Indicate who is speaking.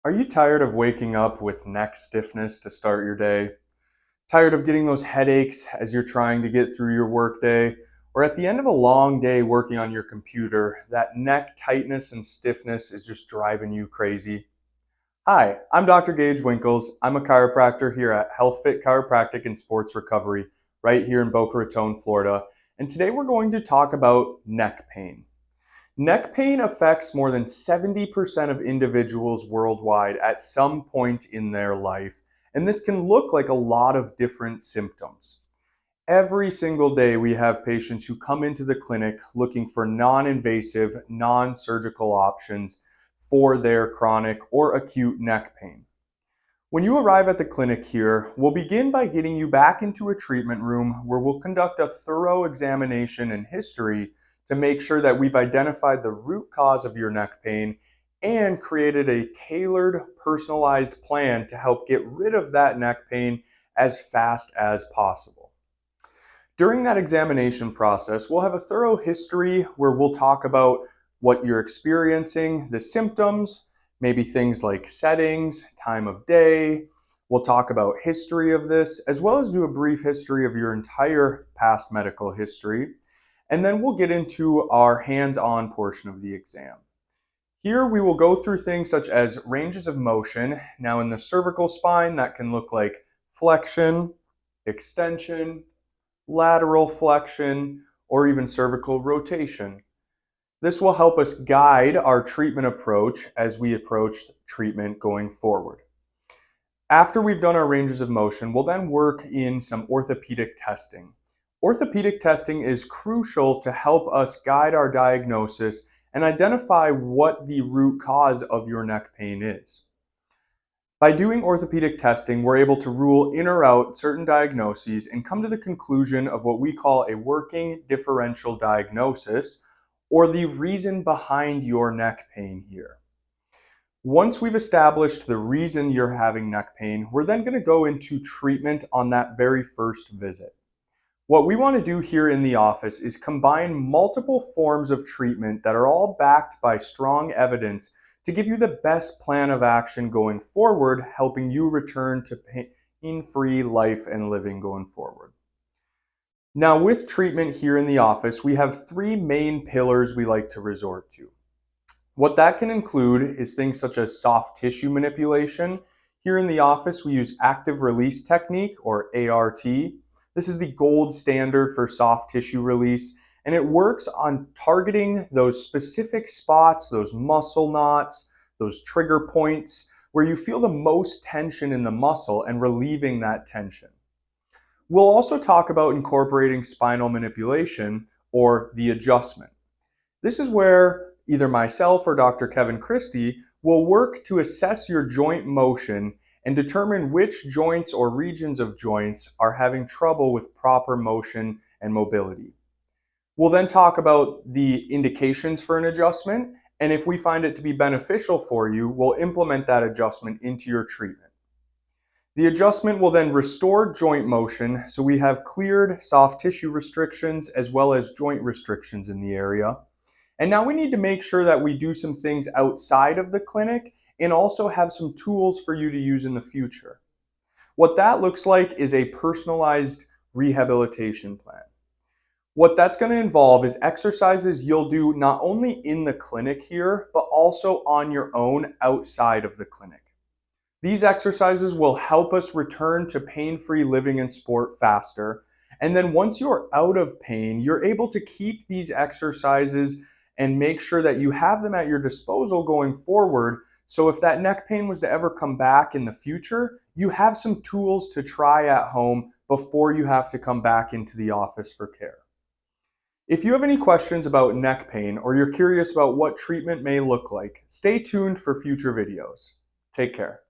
Speaker 1: Are you tired of waking up with neck stiffness to start your day? Tired of getting those headaches as you're trying to get through your workday? Or at the end of a long day working on your computer, that neck tightness and stiffness is just driving you crazy? Hi, I'm Dr. Gage Winkles. I'm a chiropractor here at Health-Fit Chiropractic and Sports Recovery, right here in Boca Raton, Florida. And today we're going to talk about neck pain. Neck pain affects more than 70% of individuals worldwide at some point in their life, and this can look like a lot of different symptoms. Every single day, we have patients who come into the clinic looking for non-invasive, non-surgical options for their chronic or acute neck pain. When you arrive at the clinic here, we'll begin by getting you back into a treatment room where we'll conduct a thorough examination and history to make sure that we've identified the root cause of your neck pain and created a tailored, personalized plan to help get rid of that neck pain as fast as possible. During that examination process, we'll have a thorough history where we'll talk about what you're experiencing, the symptoms, maybe things like settings, time of day. We'll talk about history of this, as well as do a brief history of your entire past medical history. And then we'll get into our hands-on portion of the exam. Here we will go through things such as ranges of motion. Now in the cervical spine, that can look like flexion, extension, lateral flexion, or even cervical rotation. This will help us guide our treatment approach as we approach treatment going forward. After we've done our ranges of motion, we'll then work in some orthopedic testing. Orthopedic testing is crucial to help us guide our diagnosis and identify what the root cause of your neck pain is. By doing orthopedic testing, we're able to rule in or out certain diagnoses and come to the conclusion of what we call a working differential diagnosis, or the reason behind your neck pain here. Once we've established the reason you're having neck pain, we're then going to go into treatment on that very first visit. What we want to do here in the office is combine multiple forms of treatment that are all backed by strong evidence to give you the best plan of action going forward, helping you return to pain-free life and living going forward. Now, with treatment here in the office, we have three main pillars we like to resort to. What that can include is things such as soft tissue manipulation. Here in the office, we use active release technique, or ART. This is the gold standard for soft tissue release, and it works on targeting those specific spots, those muscle knots, those trigger points, where you feel the most tension in the muscle and relieving that tension. We'll also talk about incorporating spinal manipulation, or the adjustment. This is where either myself or Dr. Christie will work to assess your joint motion and determine which joints or regions of joints are having trouble with proper motion and mobility. We'll then talk about the indications for an adjustment, and if we find it to be beneficial for you, we'll implement that adjustment into your treatment. The adjustment will then restore joint motion, so we have cleared soft tissue restrictions as well as joint restrictions in the area. And now we need to make sure that we do some things outside of the clinic and also have some tools for you to use in the future. What that looks like is a personalized rehabilitation plan. What that's going to involve is exercises you'll do not only in the clinic here, but also on your own outside of the clinic. These exercises will help us return to pain-free living and sport faster. And then once you're out of pain, you're able to keep these exercises and make sure that you have them at your disposal going forward. So if that neck pain was to ever come back in the future, you have some tools to try at home before you have to come back into the office for care. If you have any questions about neck pain or you're curious about what treatment may look like, stay tuned for future videos. Take care.